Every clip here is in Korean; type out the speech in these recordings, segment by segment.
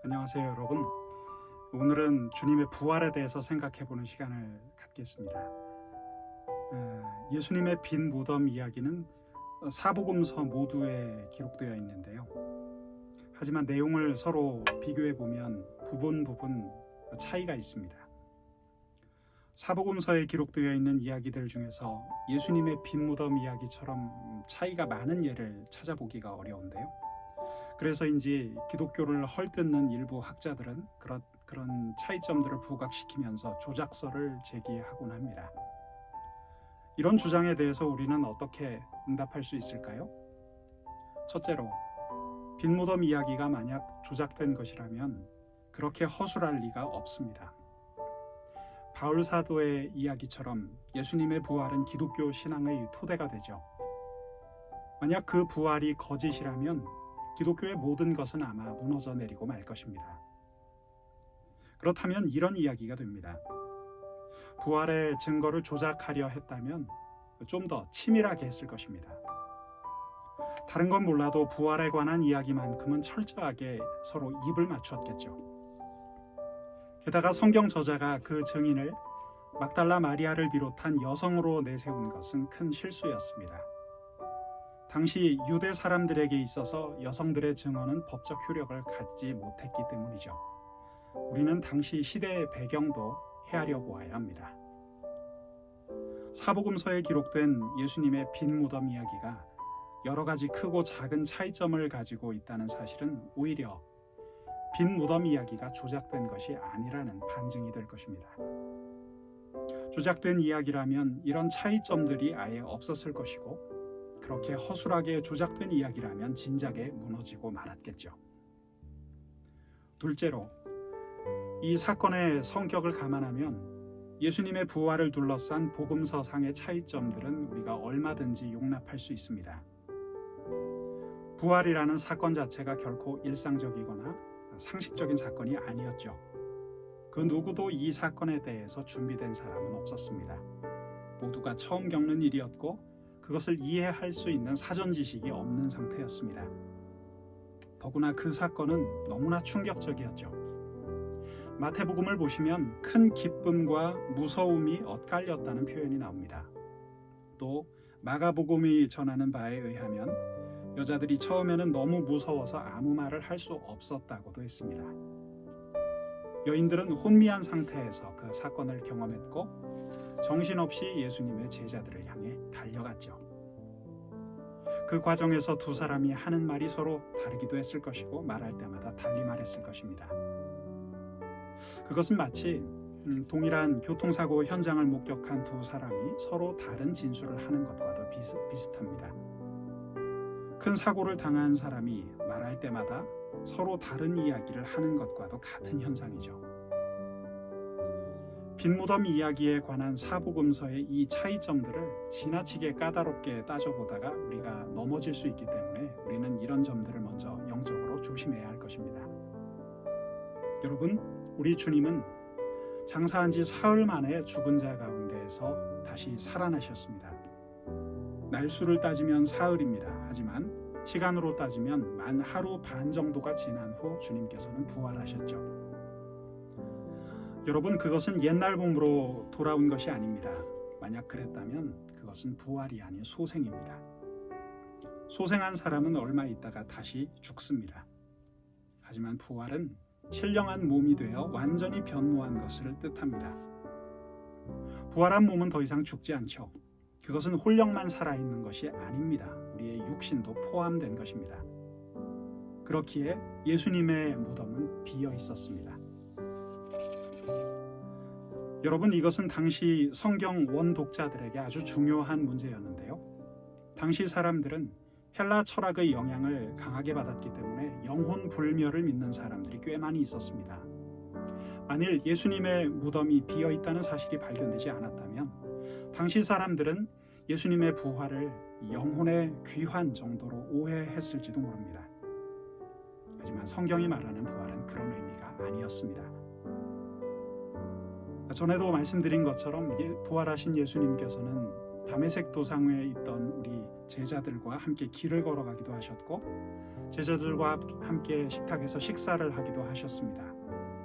안녕하세요, 여러분. 오늘은 주님의 부활에 대해서 생각해보는 시간을 갖겠습니다. 예수님의 빈 무덤 이야기는 사복음서 모두에 기록되어 있는데요. 하지만 내용을 서로 비교해보면 부분 차이가 있습니다. 사복음서에 기록되어 있는 이야기들 중에서 예수님의 빈 무덤 이야기처럼 차이가 많은 예를 찾아보기가 어려운데요. 그래서인지 기독교를 헐뜯는 일부 학자들은 그런 차이점들을 부각시키면서 조작설을 제기하곤 합니다. 이런 주장에 대해서 우리는 어떻게 응답할 수 있을까요? 첫째로, 빈 무덤 이야기가 만약 조작된 것이라면 그렇게 허술할 리가 없습니다. 바울 사도의 이야기처럼 예수님의 부활은 기독교 신앙의 토대가 되죠. 만약 그 부활이 거짓이라면 기독교의 모든 것은 아마 무너져 내리고 말 것입니다. 그렇다면 이런 이야기가 됩니다. 부활의 증거를 조작하려 했다면 좀 더 치밀하게 했을 것입니다. 다른 건 몰라도 부활에 관한 이야기만큼은 철저하게 서로 입을 맞추었겠죠. 게다가 성경 저자가 그 증인을 막달라 마리아를 비롯한 여성으로 내세운 것은 큰 실수였습니다. 당시 유대 사람들에게 있어서 여성들의 증언은 법적 효력을 갖지 못했기 때문이죠. 우리는 당시 시대의 배경도 헤아려 보아야 합니다. 사복음서에 기록된 예수님의 빈 무덤 이야기가 여러 가지 크고 작은 차이점을 가지고 있다는 사실은 오히려 빈 무덤 이야기가 조작된 것이 아니라는 반증이 될 것입니다. 조작된 이야기라면 이런 차이점들이 아예 없었을 것이고, 그렇게 허술하게 조작된 이야기라면 진작에 무너지고 말았겠죠. 둘째로, 이 사건의 성격을 감안하면 예수님의 부활을 둘러싼 복음서상의 차이점들은 우리가 얼마든지 용납할 수 있습니다. 부활이라는 사건 자체가 결코 일상적이거나 상식적인 사건이 아니었죠. 그 누구도 이 사건에 대해서 준비된 사람은 없었습니다. 모두가 처음 겪는 일이었고 그것을 이해할 수 있는 사전 지식이 없는 상태였습니다. 더구나 그 사건은 너무나 충격적이었죠. 마태복음을 보시면 큰 기쁨과 무서움이 엇갈렸다는 표현이 나옵니다. 또 마가복음이 전하는 바에 의하면 여자들이 처음에는 너무 무서워서 아무 말을 할 수 없었다고도 했습니다. 여인들은 혼미한 상태에서 그 사건을 경험했고 정신없이 예수님의 제자들을 향해 달려갔죠. 그 과정에서 두 사람이 하는 말이 서로 다르기도 했을 것이고 말할 때마다 달리 말했을 것입니다. 그것은 마치 동일한 교통사고 현장을 목격한 두 사람이 서로 다른 진술을 하는 것과도 비슷합니다. 큰 사고를 당한 사람이 말할 때마다 서로 다른 이야기를 하는 것과도 같은 현상이죠. 빈 무덤 이야기에 관한 사복음서의 이 차이점들을 지나치게 까다롭게 따져보다가 우리가 넘어질 수 있기 때문에 우리는 이런 점들을 먼저 영적으로 조심해야 할 것입니다. 여러분, 우리 주님은 장사한 지 사흘 만에 죽은 자 가운데에서 다시 살아나셨습니다. 날수를 따지면 사흘입니다. 하지만 시간으로 따지면 만 하루 반 정도가 지난 후 주님께서는 부활하셨죠. 여러분, 그것은 옛날 몸으로 돌아온 것이 아닙니다. 만약 그랬다면 그것은 부활이 아닌 소생입니다. 소생한 사람은 얼마 있다가 다시 죽습니다. 하지만 부활은 신령한 몸이 되어 완전히 변모한 것을 뜻합니다. 부활한 몸은 더 이상 죽지 않죠. 그것은 홀령만 살아있는 것이 아닙니다. 우리의 육신도 포함된 것입니다. 그렇기에 예수님의 무덤은 비어 있었습니다. 여러분, 이것은 당시 성경 원독자들에게 아주 중요한 문제였는데요. 당시 사람들은 헬라 철학의 영향을 강하게 받았기 때문에 영혼 불멸을 믿는 사람들이 꽤 많이 있었습니다. 만일 예수님의 무덤이 비어 있다는 사실이 발견되지 않았다면 당시 사람들은 예수님의 부활을 영혼의 귀환 정도로 오해했을지도 모릅니다. 하지만 성경이 말하는 부활은 그런 의미가 아니었습니다. 전에도 말씀드린 것처럼 부활하신 예수님께서는 다메섹 도상에 있던 우리 제자들과 함께 길을 걸어가기도 하셨고, 제자들과 함께 식탁에서 식사를 하기도 하셨습니다.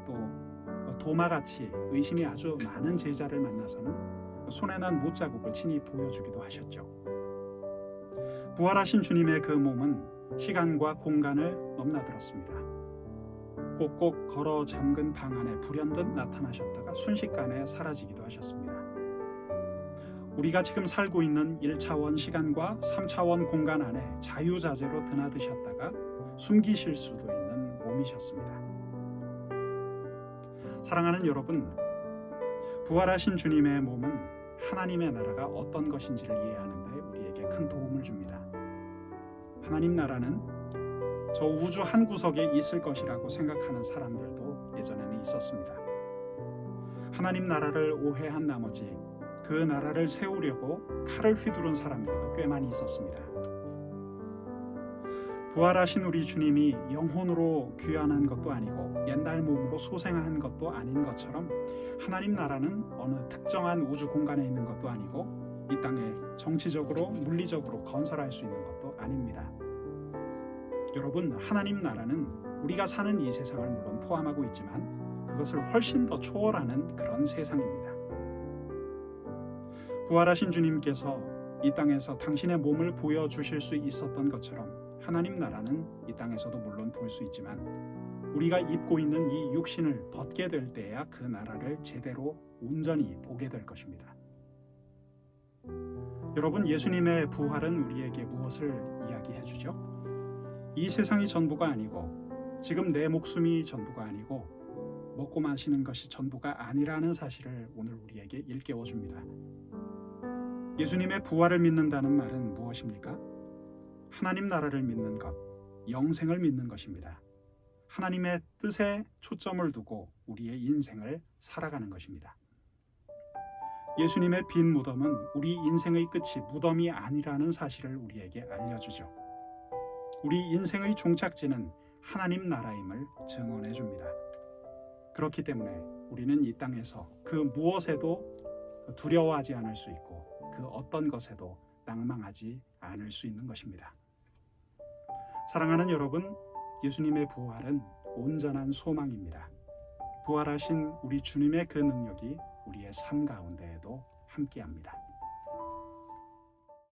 또 도마같이 의심이 아주 많은 제자를 만나서는 손에 난 못자국을 친히 보여주기도 하셨죠. 부활하신 주님의 그 몸은 시간과 공간을 넘나들었습니다. 꼭꼭 걸어 잠근 방 안에 불현듯 나타나셨다가 순식간에 사라지기도 하셨습니다. 우리가 지금 살고 있는 1차원 시간과 3차원 공간 안에 자유자재로 드나드셨다가 숨기실 수도 있는 몸이셨습니다. 사랑하는 여러분, 부활하신 주님의 몸은 하나님의 나라가 어떤 것인지를 이해하는 데 우리에게 큰 도움을 줍니다. 하나님 나라는 저 우주 한 구석에 있을 것이라고 생각하는 사람들도 예전에는 있었습니다. 하나님 나라를 오해한 나머지 그 나라를 세우려고 칼을 휘두른 사람들도 꽤 많이 있었습니다. 부활하신 우리 주님이 영혼으로 귀환한 것도 아니고 옛날 몸으로 소생한 것도 아닌 것처럼 하나님 나라는 어느 특정한 우주 공간에 있는 것도 아니고 이 땅에 정치적으로 물리적으로 건설할 수 있는 것도 아닙니다. 여러분, 하나님 나라는 우리가 사는 이 세상을 물론 포함하고 있지만 그것을 훨씬 더 초월하는 그런 세상입니다. 부활하신 주님께서 이 땅에서 당신의 몸을 보여주실 수 있었던 것처럼 하나님 나라는 이 땅에서도 물론 볼 수 있지만 우리가 입고 있는 이 육신을 벗게 될 때야 그 나라를 제대로 온전히 보게 될 것입니다. 여러분, 예수님의 부활은 우리에게 무엇을 이야기해 주죠? 이 세상이 전부가 아니고 지금 내 목숨이 전부가 아니고 먹고 마시는 것이 전부가 아니라는 사실을 오늘 우리에게 일깨워 줍니다. 예수님의 부활을 믿는다는 말은 무엇입니까? 하나님 나라를 믿는 것, 영생을 믿는 것입니다. 하나님의 뜻에 초점을 두고 우리의 인생을 살아가는 것입니다. 예수님의 빈 무덤은 우리 인생의 끝이 무덤이 아니라는 사실을 우리에게 알려주죠. 우리 인생의 종착지는 하나님 나라임을 증언해 줍니다. 그렇기 때문에 우리는 이 땅에서 그 무엇에도 두려워하지 않을 수 있고 그 어떤 것에도 낭망하지 않을 수 있는 것입니다. 사랑하는 여러분, 예수님의 부활은 온전한 소망입니다. 부활하신 우리 주님의 그 능력이 우리의 삶 가운데에도 함께합니다.